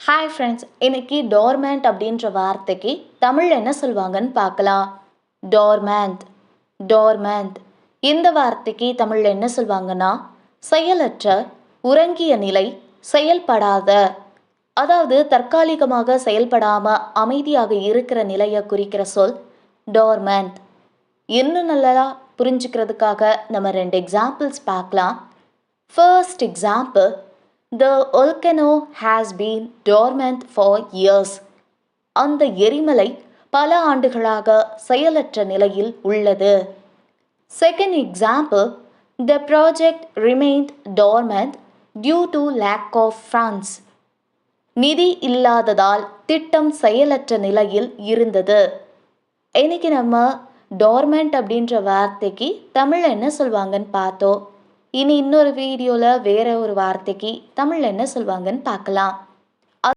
Hi friends, இன்னைக்கு டோர்மேண்ட் அப்படின்ற வார்த்தைக்கு தமிழ் என்ன சொல்லுவாங்கன்னு பார்க்கலாம். டோர்மேண்ட் டோர்மேண்ட் இந்த வார்த்தைக்கு தமிழ் என்ன சொல்லுவாங்கன்னா செயலற்ற, உறங்கிய நிலை, செயல்படாத, அதாவது தற்காலிகமாக செயல்படாம அமைதியாக இருக்கிற நிலையை குறிக்கிற சொல் டோர்மேண்ட். இன்னும் நல்லா புரிஞ்சுக்கிறதுக்காக நம்ம ரெண்டு எக்ஸாம்பிள்ஸ் பார்க்கலாம். First example, The volcano has been dormant for years. அந்த எரிமலை பல ஆண்டுகளாக செயலற்ற நிலையில் உள்ளது. Second example, The project remained dormant due to lack of funds. நிதி இல்லாததால் திட்டம் செயலற்ற நிலையில் இருந்தது. இன்னைக்கு நம்ம டோர்மெண்ட் அப்படின்ற வார்த்தைக்கு தமிழ் என்ன சொல்வாங்கன்னு பார்த்தோம். இனி இன்னொரு வீடியோவில் வேற ஒரு வார்த்தைக்கு தமிழ் என்ன சொல்வாங்கன்னு பார்க்கலாம்.